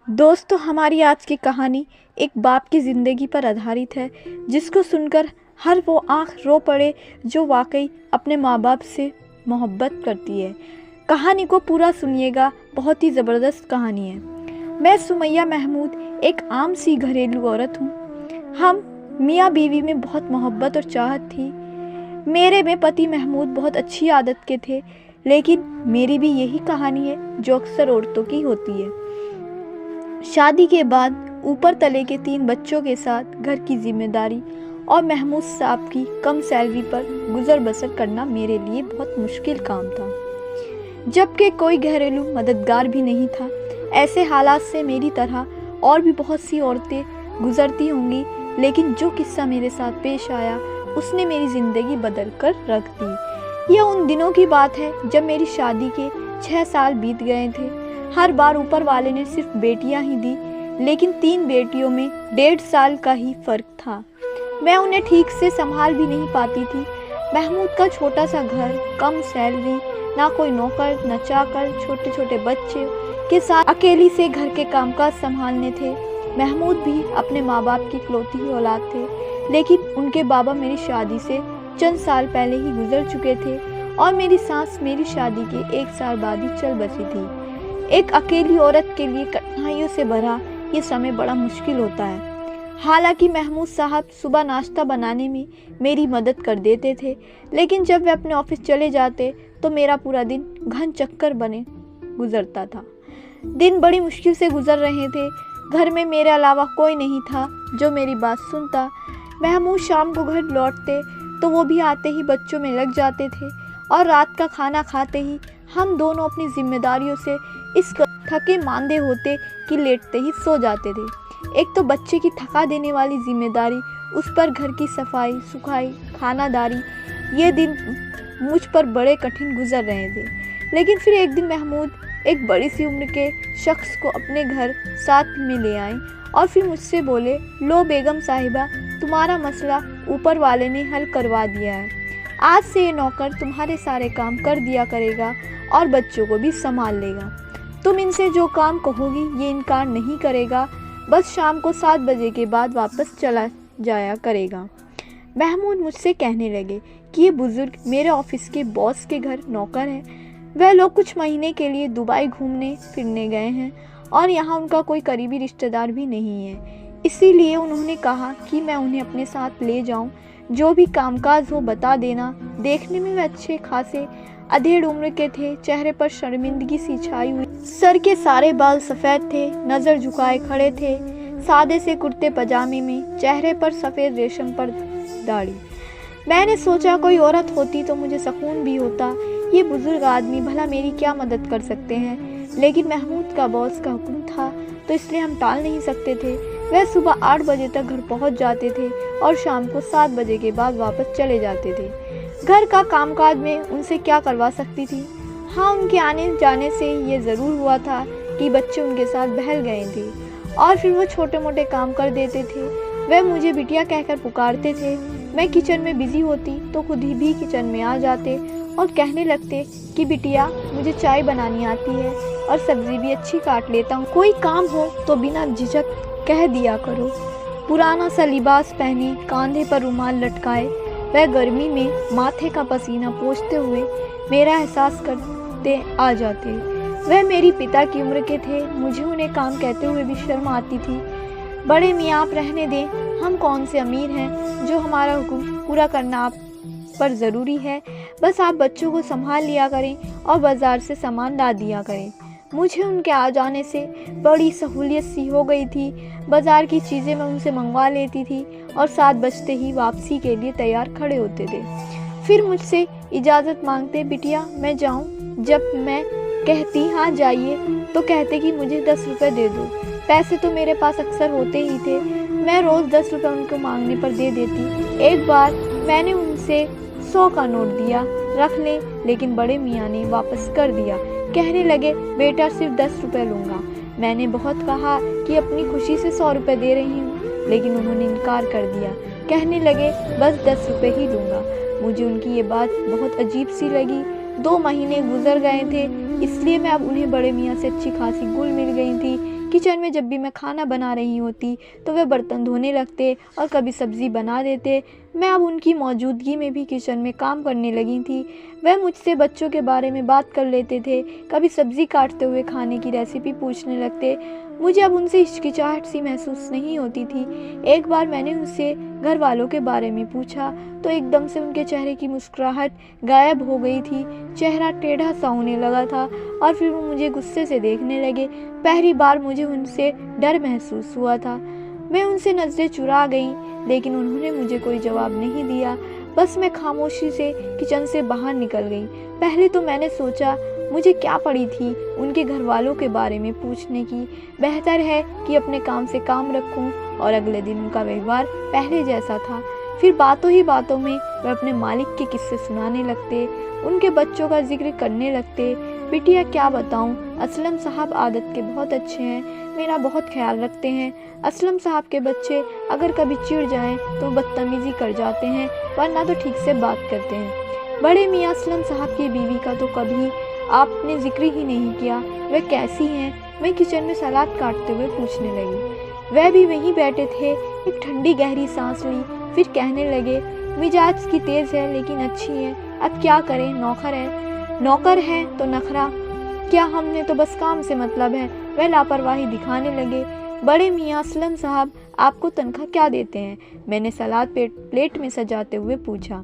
दोस्तों, हमारी आज की कहानी एक बाप की ज़िंदगी पर आधारित है, जिसको सुनकर हर वो आँख रो पड़े जो वाकई अपने माँ बाप से मोहब्बत करती है। कहानी को पूरा सुनिएगा, बहुत ही ज़बरदस्त कहानी है। मैं सुमैया महमूद एक आम सी घरेलू औरत हूँ। हम मियाँ बीवी में बहुत मोहब्बत और चाहत थी। मेरे में पति महमूद बहुत अच्छी आदत के थे, लेकिन मेरी भी यही कहानी है जो अक्सर औरतों की होती है। शादी के बाद ऊपर तले के 3 बच्चों के साथ घर की जिम्मेदारी और महमूद साहब की कम सैलरी पर गुजर बसर करना मेरे लिए बहुत मुश्किल काम था, जबकि कोई घरेलू मददगार भी नहीं था। ऐसे हालात से मेरी तरह और भी बहुत सी औरतें गुजरती होंगी, लेकिन जो किस्सा मेरे साथ पेश आया उसने मेरी ज़िंदगी बदल कर रख दी। यह उन दिनों की बात है जब मेरी शादी के 6 साल बीत गए थे। हर बार ऊपर वाले ने सिर्फ बेटियां ही दी, लेकिन 3 बेटियों में 1.5 साल का ही फर्क था। मैं उन्हें ठीक से संभाल भी नहीं पाती थी। महमूद का छोटा सा घर, कम सैलरी, ना कोई नौकर न चाकर, छोटे छोटे बच्चे के साथ अकेली से घर के कामकाज संभालने थे। महमूद भी अपने माँ बाप की इकलौती ही औलाद थे, लेकिन उनके बाबा मेरी शादी से चंद साल पहले ही गुजर चुके थे और मेरी सास मेरी शादी के 1 साल बाद ही चल बसी थी। एक अकेली औरत के लिए कठिनाइयों से भरा ये समय बड़ा मुश्किल होता है। हालांकि महमूद साहब सुबह नाश्ता बनाने में मेरी मदद कर देते थे, लेकिन जब वे अपने ऑफिस चले जाते तो मेरा पूरा दिन घन चक्कर बने गुजरता था। दिन बड़ी मुश्किल से गुजर रहे थे। घर में मेरे अलावा कोई नहीं था जो मेरी बात सुनता। महमूद शाम को घर लौटते तो वो भी आते ही बच्चों में लग जाते थे और रात का खाना खाते ही हम दोनों अपनी जिम्मेदारियों से इस थके मांदे होते कि लेटते ही सो जाते थे। एक तो बच्चे की थका देने वाली जिम्मेदारी, उस पर घर की सफाई सुखाई, खानादारी, ये दिन मुझ पर बड़े कठिन गुजर रहे थे। लेकिन फिर एक दिन महमूद एक बड़ी सी उम्र के शख्स को अपने घर साथ में ले आए और फिर मुझसे बोले, लो बेगम साहिबा, तुम्हारा मसला ऊपर वाले ने हल करवा दिया है। आज से ये नौकर तुम्हारे सारे काम कर दिया करेगा और बच्चों को भी संभाल लेगा। तुम इनसे जो काम कहोगी ये इनकार नहीं करेगा, बस शाम को 7 बजे के बाद वापस चला जाया करेगा। महमूद मुझसे कहने लगे कि ये बुजुर्ग मेरे ऑफिस के बॉस के घर नौकर हैं। वह लोग कुछ महीने के लिए दुबई घूमने फिरने गए हैं और यहाँ उनका कोई करीबी रिश्तेदार भी नहीं है। इसीलिए उन्होंने कहा कि मैं उन्हें अपने साथ ले जाऊँ, जो भी कामकाज हो बता देना। देखने में वे अच्छे खासे अधेड़ उम्र के थे, चेहरे पर शर्मिंदगी सी छाई हुई, सर के सारे बाल सफ़ेद थे, नज़र झुकाए खड़े थे, सादे से कुर्ते पजामे में, चेहरे पर सफ़ेद रेशम पर दाढ़ी। मैंने सोचा कोई औरत होती तो मुझे सुकून भी होता। ये बुजुर्ग आदमी भला मेरी क्या मदद कर सकते हैं, लेकिन महमूद का बॉस का हुक्म था तो इसलिए हम टाल नहीं सकते थे। वह सुबह 8 बजे तक घर पहुंच जाते थे और शाम को 7 बजे के बाद वापस चले जाते थे। घर का कामकाज में उनसे क्या करवा सकती थी। हाँ, उनके आने जाने से ये ज़रूर हुआ था कि बच्चे उनके साथ बहल गए थे और फिर वो छोटे मोटे काम कर देते थे। वह मुझे बिटिया कहकर पुकारते थे। मैं किचन में बिजी होती तो खुद ही भी किचन में आ जाते और कहने लगते कि बिटिया, मुझे चाय बनानी आती है और सब्जी भी अच्छी काट लेता हूँ। कोई काम हो तो बिना झिझक कह दिया करो। पुराना सा लिबास पहने, कांधे पर रुमाल लटकाए, वह गर्मी में माथे का पसीना पोंछते हुए मेरा एहसास करते आ जाते। वह मेरी पिता की उम्र के थे। मुझे उन्हें काम कहते हुए भी शर्म आती थी। बड़े मियाँ, आप रहने दें, हम कौन से अमीर हैं जो हमारा हुक्म पूरा करना आप पर ज़रूरी है। बस आप बच्चों को संभाल लिया करें और बाज़ार से सामान ला दिया करें। मुझे उनके आ जाने से बड़ी सहूलियत सी हो गई थी। बाज़ार की चीज़ें मैं उनसे मंगवा लेती थी और 7 बजते ही वापसी के लिए तैयार खड़े होते थे। फिर मुझसे इजाज़त मांगते, बिटिया मैं जाऊं। जब मैं कहती हाँ जाइए तो कहते कि मुझे 10 रुपये दे दो। पैसे तो मेरे पास अक्सर होते ही थे। मैं रोज़ 10 रुपये उनको मांगने पर दे देती। एक बार मैंने उनसे 100 का नोट दिया, रख ले, लेकिन बड़े मियाँ ने वापस कर दिया। कहने लगे, बेटा सिर्फ 10 रुपये लूँगा। मैंने बहुत कहा कि अपनी खुशी से 100 रुपये दे रही हूँ, लेकिन उन्होंने इनकार कर दिया। कहने लगे, बस 10 रुपये ही लूँगा। मुझे उनकी ये बात बहुत अजीब सी लगी। 2 महीने गुजर गए थे, इसलिए मैं अब उन्हें बड़े मियाँ से अच्छी खासी घुल मिल गई थी किचन में जब भी मैं खाना बना रही होती तो वे बर्तन धोने लगते और कभी सब्ज़ी बना देते। मैं अब उनकी मौजूदगी में भी किचन में काम करने लगी थी। वह मुझसे बच्चों के बारे में बात कर लेते थे, कभी सब्ज़ी काटते हुए खाने की रेसिपी पूछने लगते। मुझे अब उनसे हिचकिचाहट सी महसूस नहीं होती थी। एक बार मैंने उनसे घर वालों के बारे में पूछा तो एकदम से उनके चेहरे की मुस्कुराहट गायब हो गई थी। चेहरा टेढ़ा सा होने लगा था और फिर वो मुझे गुस्से से देखने लगे। पहली बार मुझे उनसे डर महसूस हुआ था। मैं उनसे नज़रें चुरा गई, लेकिन उन्होंने मुझे कोई जवाब नहीं दिया। बस मैं खामोशी से किचन से बाहर निकल गई। पहले तो मैंने सोचा मुझे क्या पड़ी थी उनके घर वालों के बारे में पूछने की। बेहतर है कि अपने काम से काम रखूं। और अगले दिन उनका व्यवहार पहले जैसा था। फिर बातों ही बातों में वे अपने मालिक के किस्से सुनाने लगते, उनके बच्चों का जिक्र करने लगते। बिटिया क्या बताऊं, असलम साहब आदत के बहुत अच्छे हैं, मेरा बहुत ख्याल रखते हैं। असलम साहब के बच्चे अगर कभी चिढ़ जाएं तो बदतमीज़ी कर जाते हैं, वरना तो ठीक से बात करते हैं। बड़े मियाँ असलम साहब की बीवी का तो कभी आपने जिक्र ही नहीं किया, वह कैसी हैं? मैं किचन में सलाद काटते हुए पूछने लगी। वह भी वहीं बैठे थे। एक ठंडी गहरी सांस ली, फिर कहने लगे, मिजाज की तेज़ है लेकिन अच्छी है। अब क्या करें, नौकर है तो नखरा क्या, हमने तो बस काम से मतलब है। वह लापरवाही दिखाने लगे। बड़े मियाँ असलम साहब आपको तनख्वाह क्या देते हैं? मैंने सलाद प्लेट में सजाते हुए पूछा।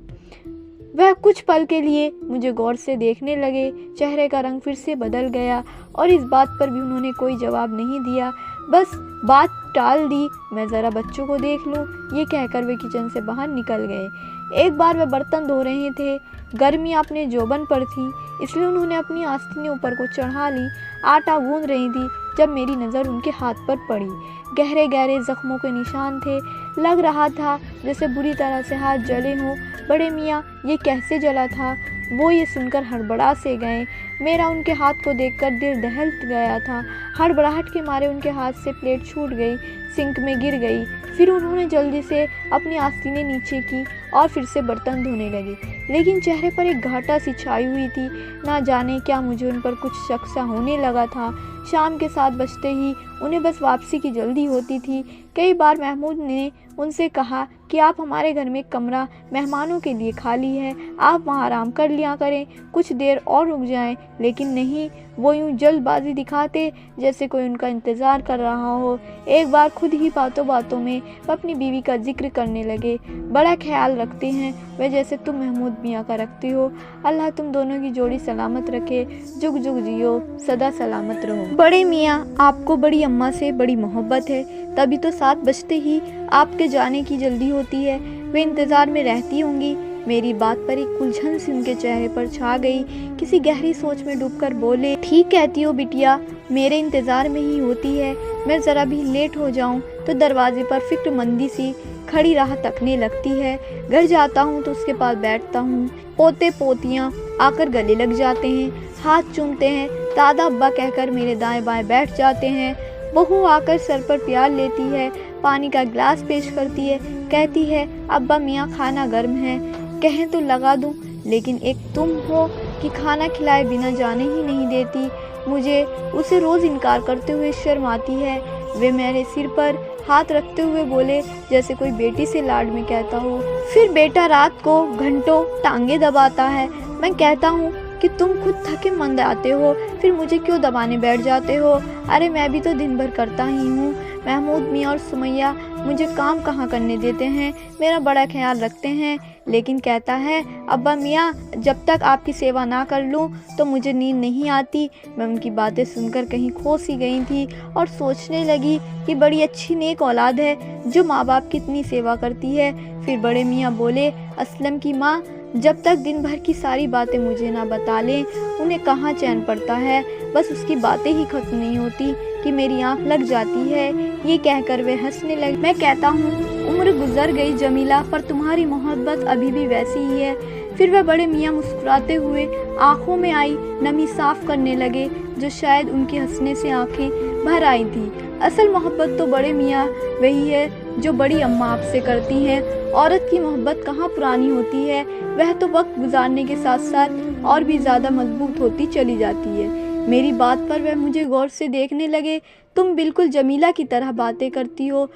वह कुछ पल के लिए मुझे गौर से देखने लगे। चेहरे का रंग फिर से बदल गया और इस बात पर भी उन्होंने कोई जवाब नहीं दिया, बस बात टाल दी। मैं ज़रा बच्चों को देख लूं, ये कहकर वे किचन से बाहर निकल गए। एक बार वे बर्तन धो रहे थे। गर्मी अपने जोबन पर थी, इसलिए उन्होंने अपनी आस्तीनें ऊपर को चढ़ा ली। आटा गूंद रही थी जब मेरी नज़र उनके हाथ पर पड़ी। गहरे गहरे जख्मों के निशान थे। लग रहा था जैसे बुरी तरह से हाथ जले हों। बड़े मियाँ ये कैसे जला था? वो ये सुनकर हड़बड़ा से गए। मेरा उनके हाथ को देखकर दिल दहल गया था। हड़बड़ाहट के मारे उनके हाथ से प्लेट छूट गई, सिंक में गिर गई। फिर उन्होंने जल्दी से अपनी आस्तीनें नीचे की और फिर से बर्तन धोने लगे, लेकिन चेहरे पर एक घाटा सी छाई हुई थी। ना जाने क्या मुझे उन पर कुछ शक सा होने लगा था। शाम के 7 बजते ही उन्हें बस वापसी की जल्दी होती थी। कई बार महमूद ने उनसे कहा कि आप हमारे घर में एक कमरा मेहमानों के लिए खाली है, आप वहाँ आराम कर लिया करें, कुछ देर और रुक जाएं। लेकिन नहीं, वो यूँ जल्दबाजी दिखाते जैसे कोई उनका इंतज़ार कर रहा हो। एक बार खुद ही बातों बातों में वह अपनी बीवी का जिक्र करने लगे। बड़ा ख्याल रखते हैं वह, जैसे तुम महमूद मियाँ का रखती हो। अल्लाह तुम दोनों की जोड़ी सलामत रखे, जुग जुग जियो, सदा सलामत रहो। बड़े मियाँ आपको बड़ी अम्मा से बड़ी मोहब्बत है, तभी तो 7 बजते ही आपके जाने की जल्दी होती है। वे इंतज़ार में रहती होंगी। मेरी बात पर एक उलझन सी उनके चेहरे पर छा गई। किसी गहरी सोच में डूबकर बोले, ठीक कहती हो बिटिया, मेरे इंतज़ार में ही होती है। मैं ज़रा भी लेट हो जाऊं तो दरवाजे पर फिक्रमंदी सी खड़ी राह तकने लगती है। घर जाता हूं तो उसके पास बैठता हूं। पोते पोतियां आकर गले लग जाते हैं, हाथ चूमते हैं, दादा अब्बा कहकर मेरे दाएं बाएं बैठ जाते हैं। बहू आकर सर पर प्यार लेती है, पानी का गिलास पेश करती है, कहती है अब्बा मियाँ खाना गर्म है। कहें तो लगा दूं, लेकिन एक तुम हो कि खाना खिलाए बिना जाने ही नहीं देती। मुझे उसे रोज़ इनकार करते हुए शर्म आती है। वे मेरे सिर पर हाथ रखते हुए बोले जैसे कोई बेटी से लाड में कहता हो। फिर बेटा रात को घंटों टांगे दबाता है। मैं कहता हूँ कि तुम खुद थके मंद आते हो, फिर मुझे क्यों दबाने बैठ जाते हो? अरे मैं भी तो दिन भर करता ही हूँ। महमूद मियाँ और सुमैया मुझे काम कहाँ करने देते हैं, मेरा बड़ा ख्याल रखते हैं, लेकिन कहता है अब्बा मियाँ जब तक आपकी सेवा ना कर लूँ तो मुझे नींद नहीं आती। मैं उनकी बातें सुनकर कहीं खो सी गई थी और सोचने लगी कि बड़ी अच्छी नेक औलाद है जो माँ बाप की इतनी सेवा करती है। फिर बड़े मियाँ बोले, असलम की माँ जब तक दिन भर की सारी बातें मुझे ना बता लें उन्हें कहाँ चैन पड़ता है। बस उसकी बातें ही खत्म नहीं होती कि मेरी आंख लग जाती है। ये कहकर वे हंसने लगे। मैं कहता हूँ उम्र गुजर गई जमीला, पर तुम्हारी मोहब्बत अभी भी वैसी ही है। फिर वह बड़े मियाँ मुस्कुराते हुए आंखों में आई नमी साफ करने लगे, जो शायद उनके हंसने से आंखें भर आई थी। असल मोहब्बत तो बड़े मियाँ वही है जो बड़ी अम्मा आपसे करती हैं। औरत की मोहब्बत कहाँ पुरानी होती है, वह तो वक्त गुजारने के साथ साथ और भी ज़्यादा मजबूत होती चली जाती है। मेरी बात पर वह मुझे गौर से देखने लगे। तुम बिल्कुल जमीला की तरह बातें करती हो।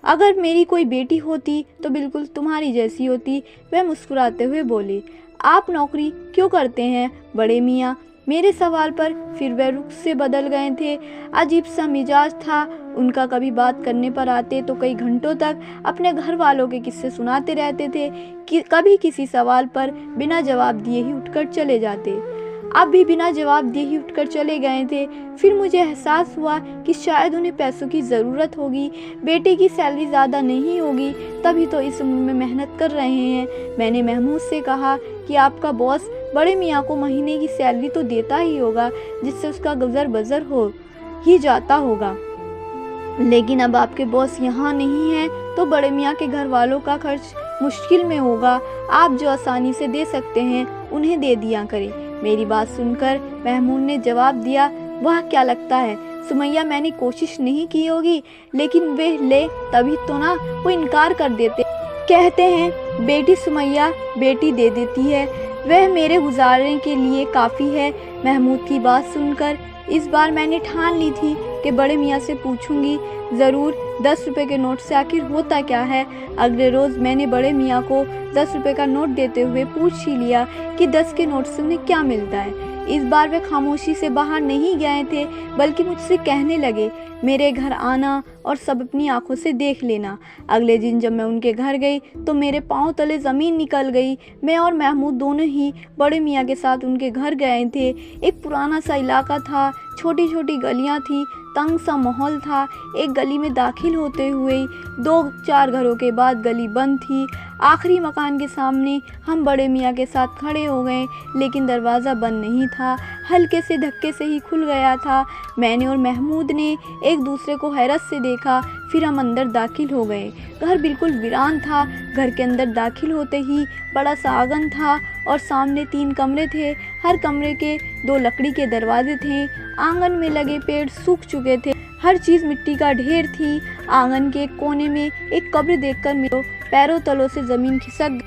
अगर मेरी कोई बेटी होती तो बिल्कुल तुम्हारी जैसी होती। वह मुस्कुराते हुए बोली। आप नौकरी क्यों करते हैं बड़े मियाँ? मेरे सवाल पर फिर वह रुख से बदल गए थे। अजीब सा मिजाज था उनका। कभी बात करने पर आते तो कई घंटों तक अपने घर वालों के किस्से सुनाते रहते थे कि कभी किसी सवाल पर बिना जवाब दिए ही उठकर चले जाते। अब भी बिना जवाब दिए ही उठकर चले गए थे। फिर मुझे एहसास हुआ कि शायद उन्हें पैसों की ज़रूरत होगी। बेटे की सैलरी ज़्यादा नहीं होगी, तभी तो इस उम्र में मेहनत कर रहे हैं। मैंने महमूद से कहा कि आपका बॉस बड़े मियाँ को महीने की सैलरी तो देता ही होगा, जिससे उसका गुजर बसर हो ही जाता होगा। लेकिन अब आपके बॉस यहाँ नहीं हैं, तो बड़े मियाँ के घर वालों का खर्च मुश्किल में होगा। आप जो आसानी से दे सकते हैं उन्हें दे दिया करें। मेरी बात सुनकर महमूद ने जवाब दिया, वह क्या लगता है सुमैया, मैंने कोशिश नहीं की होगी, लेकिन वे ले तभी तो ना वो इनकार कर देते। कहते हैं बेटी सुमैया बेटी दे देती है, वह मेरे गुजारने के लिए काफ़ी है। महमूद की बात सुनकर इस बार मैंने ठान ली थी कि बड़े मियाँ से पूछूंगी ज़रूर 10 रुपए के नोट से आखिर होता क्या है। अगले रोज़ मैंने बड़े मियाँ को 10 रुपए का नोट देते हुए पूछ ही लिया कि 10 के नोट से उन्हें क्या मिलता है। इस बार वे खामोशी से बाहर नहीं गए थे, बल्कि मुझसे कहने लगे, मेरे घर आना और सब अपनी आंखों से देख लेना। अगले दिन जब मैं उनके घर गई तो मेरे पांव तले ज़मीन निकल गई। मैं और महमूद दोनों ही बड़े मियाँ के साथ उनके घर गए थे। एक पुराना सा इलाका था, छोटी छोटी गलियाँ थी, तंग सा माहौल था। एक गली में दाखिल होते हुए 2-4 घरों के बाद गली बंद थी। आखिरी मकान के सामने हम बड़े मियाँ के साथ खड़े हो गए, लेकिन दरवाज़ा बंद नहीं था, हल्के से धक्के से ही खुल गया था। मैंने और महमूद ने एक दूसरे को हैरत से देखा, फिर हम अंदर दाखिल हो गए। घर बिल्कुल वीरान था। घर के अंदर दाखिल होते ही बड़ा सा आंगन था और सामने 3 कमरे थे। हर कमरे के 2 लकड़ी के दरवाजे थे। आंगन में लगे पेड़ सूख चुके थे, हर चीज़ मिट्टी का ढेर थी। आंगन के एक कोने में एक कब्र देखकर मेरे पैरों तलों से ज़मीन खिसक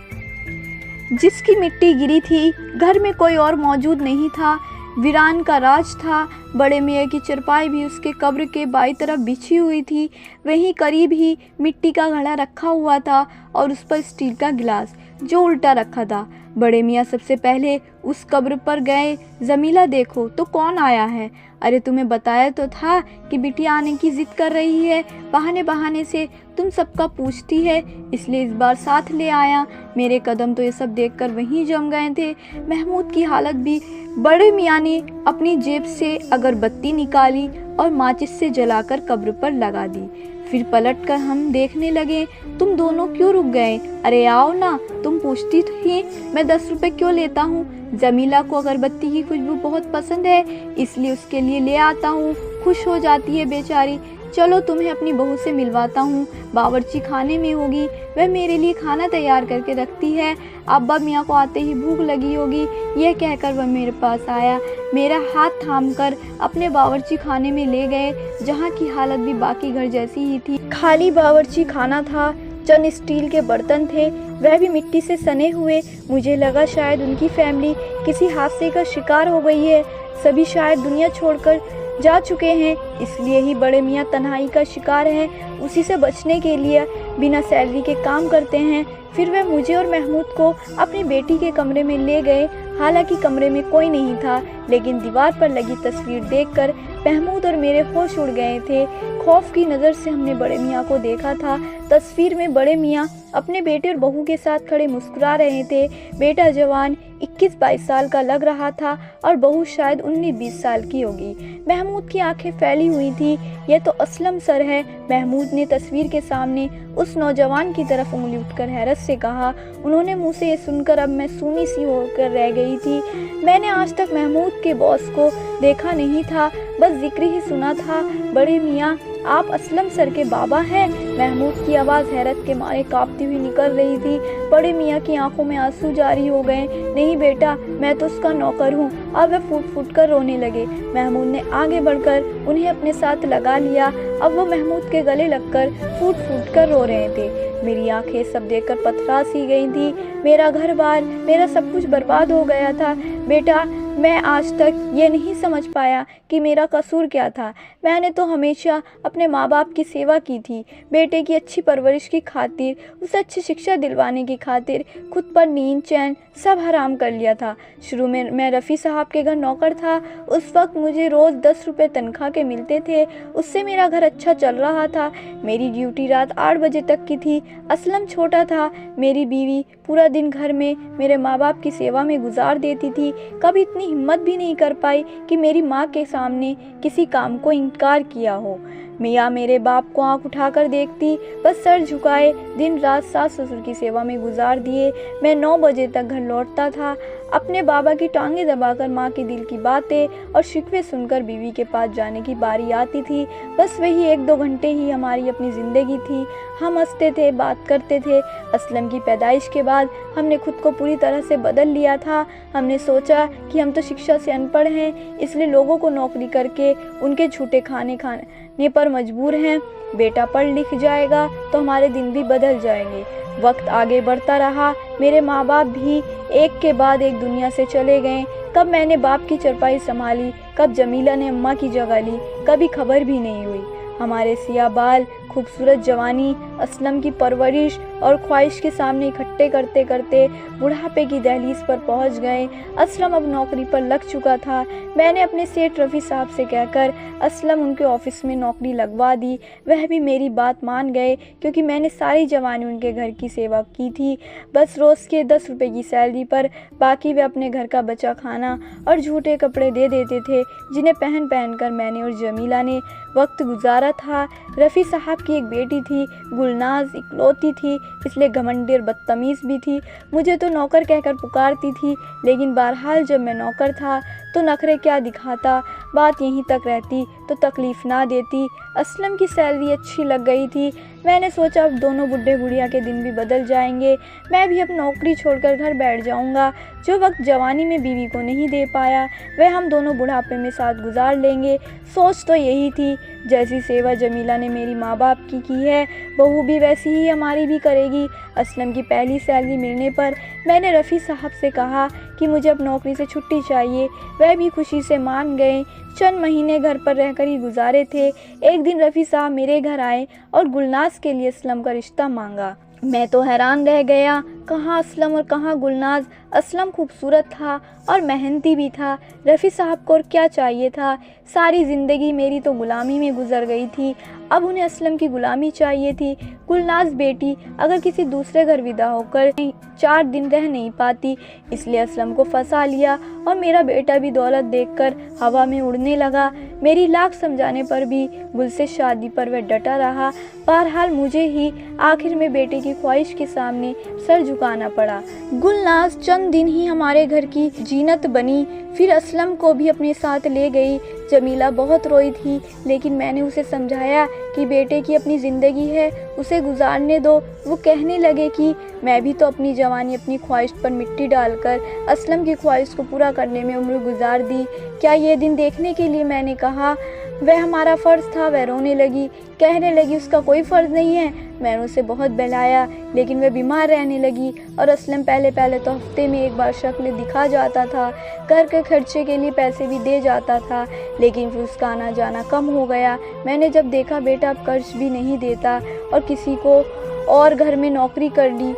जिसकी मिट्टी गिरी थी। घर में कोई और मौजूद नहीं था, वीरान का राज था। बड़े मियाँ की चारपाई भी उसके कब्र के बाईं तरफ बिछी हुई थी। वहीं करीब ही मिट्टी का घड़ा रखा हुआ था और उस पर स्टील का गिलास जो उल्टा रखा था। बड़े मियाँ सबसे पहले उस कब्र पर गए। जमीला देखो तो कौन आया है? अरे तुम्हें बताया तो था कि बिटिया आने की जिद कर रही है, बहाने बहाने से तुम सबका पूछती है, इसलिए इस बार साथ ले आया। मेरे कदम तो ये सब देखकर वहीं जम गए थे। महमूद की हालत भी। बड़े मियाँ ने अपनी जेब से अगरबत्ती निकाली और माचिस से जलाकर कब्र पर लगा दी। फिर पलटकर हम देखने लगे। तुम दोनों क्यों रुक गए? अरे आओ ना, तुम पूछती थी मैं 10 रुपए क्यों लेता हूँ। जमीला को अगरबत्ती की खुशबू बहुत पसंद है, इसलिए उसके लिए ले आता हूँ। खुश हो जाती है बेचारी। चलो तुम्हें अपनी बहू से मिलवाता हूँ, बावर्ची खाने में होगी, वह मेरे लिए खाना तैयार करके रखती है। अब्बा मियाँ को आते ही भूख लगी होगी। यह कहकर वह मेरे पास आया, मेरा हाथ थामकर अपने बावर्ची खाने में ले गए, जहाँ की हालत भी बाकी घर जैसी ही थी। खाली बावर्ची खाना था, चंद स्टील के बर्तन थे, वह भी मिट्टी से सने हुए। मुझे लगा शायद उनकी फैमिली किसी हादसे का शिकार हो गई है, सभी शायद दुनिया छोड़कर जा चुके हैं, इसलिए ही बड़े मियाँ तन्हाई का शिकार हैं। उसी से बचने के लिए बिना सैलरी के काम करते हैं। फिर वे मुझे और महमूद को अपनी बेटी के कमरे में ले गए। हालांकि कमरे में कोई नहीं था, लेकिन दीवार पर लगी तस्वीर देखकर महमूद और मेरे होश उड़ गए थे। खौफ की नज़र से हमने बड़े मियाँ को देखा था। तस्वीर में बड़े मियाँ अपने बेटे और बहू के साथ खड़े मुस्कुरा रहे थे। बेटा जवान 21-22 साल का लग रहा था और बहू शायद 19-20 साल की होगी। महमूद की आंखें फैली हुई थी। यह तो असलम सर है। महमूद ने तस्वीर के सामने उस नौजवान की तरफ उंगली उठकर हैरत से कहा। उन्होंने मुँह से ये सुनकर अब मैं सूनी सी होकर रह गई थी। मैंने आज तक महमूद के बॉस को देखा नहीं था, बस जिक्र ही सुना था। बड़े मियाँ आप असलम सर के बाबा हैं? महमूद की आवाज़ हैरत के मारे कांपती हुई निकल रही थी। बड़े मियाँ की आंखों में आंसू जारी हो गए। नहीं बेटा, मैं तो उसका नौकर हूँ। अब वे फूट फूट कर रोने लगे। महमूद ने आगे बढ़कर उन्हें अपने साथ लगा लिया। अब वो महमूद के गले लगकर फूट फूट कर रो रहे थे। मेरी आंखें सब देखकर पथरा सी गई थी। मेरा घर बार, मेरा सब कुछ बर्बाद हो गया था। बेटा मैं आज तक ये नहीं समझ पाया कि मेरा कसूर क्या था। मैंने तो हमेशा अपने माँ बाप की सेवा की थी। बेटे की अच्छी परवरिश की खातिर, उसे अच्छी शिक्षा दिलवाने की खातिर खुद पर नींद चैन सब हराम कर लिया था। शुरू में मैं रफ़ी साहब के घर नौकर था। उस वक्त मुझे रोज़ 10 रुपये तनख्वाह के मिलते थे। उससे मेरा घर अच्छा चल रहा था। मेरी ड्यूटी रात 8 बजे तक की थी। असलम छोटा था। मेरी बीवी पूरा दिन घर में मेरे माँ बाप की सेवा में गुजार देती थी। कभी इतनी हिम्मत भी नहीं कर पाई कि मेरी माँ के सामने किसी काम को इनकार किया हो। मियाँ मेरे बाप को आंख उठाकर देखती, बस सर झुकाए दिन रात सास ससुर की सेवा में गुजार दिए। मैं 9 बजे तक घर लौटता था। अपने बाबा की टांगें दबाकर माँ के दिल की बातें और शिकवे सुनकर बीवी के पास जाने की बारी आती थी। बस वही 1-2 घंटे ही हमारी अपनी ज़िंदगी थी। हम हंसते थे, बात करते थे। असलम की पैदाइश के बाद हमने खुद को पूरी तरह से बदल लिया था। हमने सोचा कि हम तो शिक्षा से अनपढ़ हैं, इसलिए लोगों को नौकरी करके उनके झूठे खाने पर मजबूर हैं। बेटा पढ़ लिख जाएगा तो हमारे दिन भी बदल जाएंगे। वक्त आगे बढ़ता रहा। मेरे माँ बाप भी एक के बाद एक दुनिया से चले गए। कब मैंने बाप की चरपाई संभाली, कब जमीला ने अम्मा की जगह ली, कभी खबर भी नहीं हुई। हमारे सिया बाल, खूबसूरत जवानी, असलम की परवरिश और ख्वाहिश के सामने इकट्ठे करते करते बुढ़ापे की दहलीज पर पहुंच गए। असलम अब नौकरी पर लग चुका था। मैंने अपने सेठ रफ़ी साहब से कहकर असलम उनके ऑफिस में नौकरी लगवा दी। वह भी मेरी बात मान गए, क्योंकि मैंने सारी जवानी उनके घर की सेवा की थी। बस रोज़ के 10 रुपये की सैलरी पर बाकी वे अपने घर का बचा खाना और झूठे कपड़े दे देते थे, जिन्हें पहन पहन कर मैंने और जमीला ने वक्त गुजारा था। रफ़ी साहब की एक बेटी थी, गुलनाज, इकलौती थी, इसलिए घमंडी और बदतमीज़ भी थी। मुझे तो नौकर कहकर पुकारती थी, लेकिन बहरहाल जब मैं नौकर था तो नखरे क्या दिखाता। बात यहीं तक रहती तो तकलीफ़ ना देती। असलम की सैलरी अच्छी लग गई थी। मैंने सोचा अब दोनों बुढ़े बुढ़िया के दिन भी बदल जाएंगे। मैं भी अब नौकरी छोड़कर घर बैठ जाऊंगा। जो वक्त जवानी में बीवी को नहीं दे पाया, वह हम दोनों बुढ़ापे में साथ गुजार लेंगे। सोच तो यही थी। जैसी सेवा जमीला ने मेरी माँ बाप की है, बहू भी वैसी ही हमारी भी करेगी। असलम की पहली सैलरी मिलने पर मैंने रफ़ी साहब से कहा कि मुझे अब नौकरी से छुट्टी चाहिए। वह भी खुशी से मान गए। चंद महीने घर पर रहकर ही गुजारे थे। एक दिन रफ़ी साहब मेरे घर आए और गुलनाज के लिए असलम का रिश्ता मांगा। मैं तो हैरान रह गया, कहाँ असलम और कहाँ गुलनाज। असलम खूबसूरत था और मेहनती भी था। रफ़ी साहब को और क्या चाहिए था। सारी ज़िंदगी मेरी तो गुलामी में गुजर गई थी, अब उन्हें असलम की गुलामी चाहिए थी। गुलनाज बेटी अगर किसी दूसरे घर विदा होकर 4 दिन रह नहीं पाती, इसलिए असलम को फंसा लिया और मेरा बेटा भी दौलत देखकर हवा में उड़ने लगा। मेरी लाख समझाने पर भी गुल से शादी पर वह डटा रहा। बहरहाल मुझे ही आखिर में बेटे की ख्वाहिश के सामने सर झुकाना पड़ा। गुलनाज चंद दिन ही हमारे घर की जीनत बनी, फिर असलम को भी अपने साथ ले गई। जमीला बहुत रोई थी, लेकिन मैंने उसे समझाया कि बेटे की अपनी ज़िंदगी है, उसे गुजारने दो। वो कहने लगे कि मैं भी तो अपनी जवानी अपनी ख्वाहिश पर मिट्टी डालकर असलम की ख्वाहिश को पूरा करने में उम्र गुजार दी। क्या ये दिन देखने के लिए मैंने कहा वह हमारा फ़र्ज़ था। वह रोने लगी, कहने लगी उसका कोई फ़र्ज़ नहीं है। मैंने उसे बहुत बहलाया, लेकिन वह बीमार रहने लगी और असलम पहले तो हफ्ते में एक बार शक्ल दिखा जाता था। घर के खर्चे के लिए पैसे भी दे जाता था, लेकिन फिर उसका आना जाना कम हो गया। मैंने जब देखा बेटा अब कर्ज भी नहीं देता और किसी को और घर में नौकरी कर ली।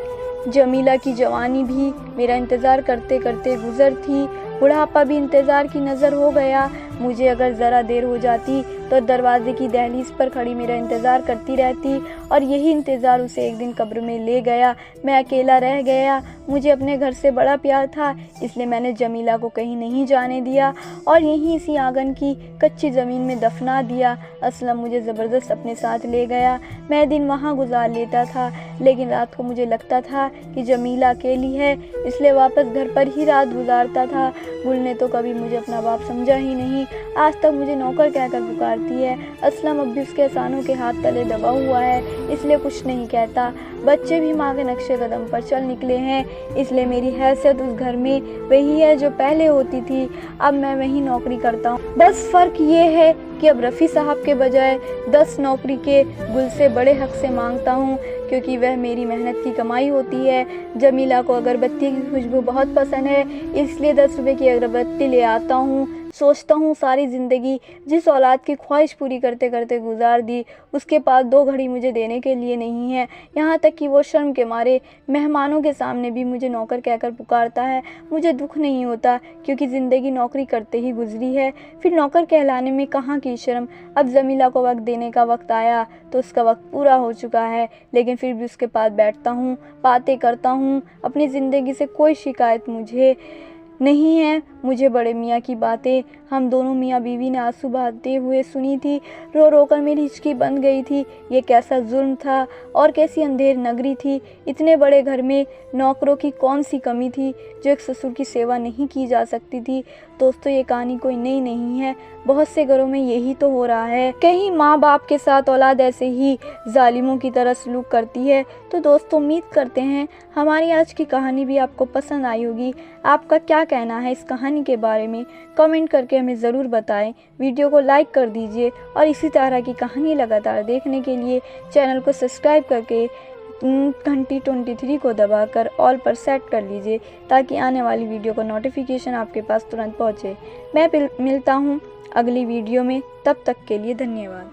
जमीला की जवानी भी मेरा इंतज़ार करते करते गुजर थी। बुढ़ापा भी इंतज़ार की नज़र हो गया। मुझे अगर ज़रा देर हो जाती तो दरवाजे की दहलीज पर खड़ी मेरा इंतज़ार करती रहती, और यही इंतज़ार उसे एक दिन कब्र में ले गया। मैं अकेला रह गया। मुझे अपने घर से बड़ा प्यार था, इसलिए मैंने जमीला को कहीं नहीं जाने दिया और यहीं इसी आंगन की कच्ची ज़मीन में दफना दिया। असलम मुझे ज़बरदस्त अपने साथ ले गया। मैं दिन वहाँ गुजार लेता था, लेकिन रात को मुझे लगता था कि जमीला अकेली है, इसलिए वापस घर पर ही रात गुजारता था। गुल ने तो कभी मुझे अपना बाप समझा ही नहीं, आज तक मुझे नौकर कहकर पुकारती है। असलम अब भी उसके एहसानों के हाथ तले दबा हुआ है, इसलिए कुछ नहीं कहता। बच्चे भी माँ के नक्शे कदम पर चल निकले हैं, इसलिए मेरी हैसियत उस घर में वही है जो पहले होती थी। अब मैं वहीं नौकरी करता हूँ। बस फ़र्क ये है कि अब रफ़ी साहब के बजाय 10 नौकरी के गुल से बड़े हक से मांगता हूँ, क्योंकि वह मेरी मेहनत की कमाई होती है। जमीला को अगरबत्ती की खुशबू बहुत पसंद है, इसलिए 10 रुपए की अगरबत्ती ले आता हूँ। सोचता हूँ सारी ज़िंदगी जिस औलाद की ख्वाहिश पूरी करते करते गुजार दी, उसके पास 2 घड़ी मुझे देने के लिए नहीं है। यहाँ तक कि वो शर्म के मारे मेहमानों के सामने भी मुझे नौकर कहकर पुकारता है। मुझे दुख नहीं होता, क्योंकि ज़िंदगी नौकरी करते ही गुजरी है। फिर नौकर कहलाने में कहाँ की शर्म। अब जमीला को वक्त देने का वक्त आया तो उसका वक्त पूरा हो चुका है, लेकिन फिर भी उसके पास बैठता हूँ, बातें करता हूँ। अपनी ज़िंदगी से कोई शिकायत मुझे नहीं है। मुझे बड़े मियाँ की बातें हम दोनों मियाँ बीवी ने आंसू बहाते हुए सुनी थी। रो रो कर मेरी हिचकी बन गई थी। ये कैसा जुल्म था और कैसी अंधेर नगरी थी। इतने बड़े घर में नौकरों की कौन सी कमी थी जो एक ससुर की सेवा नहीं की जा सकती थी। दोस्तों, ये कहानी कोई नई नहीं है, बहुत से घरों में यही तो हो रहा है। कहीं माँ बाप के साथ औलाद ऐसे ही जालिमों की तरह सलूक करती है। तो दोस्तों, उम्मीद करते हैं हमारी आज की कहानी भी आपको पसंद आई होगी। आपका क्या कहना है इस कहानी के बारे में कमेंट करके हमें ज़रूर बताएं। वीडियो को लाइक कर दीजिए और इसी तरह की कहानी लगातार देखने के लिए चैनल को सब्सक्राइब करके घंटी 23 को दबाकर ऑल पर सेट कर लीजिए, ताकि आने वाली वीडियो का नोटिफिकेशन आपके पास तुरंत पहुंचे। मैं मिलता हूं अगली वीडियो में, तब तक के लिए धन्यवाद।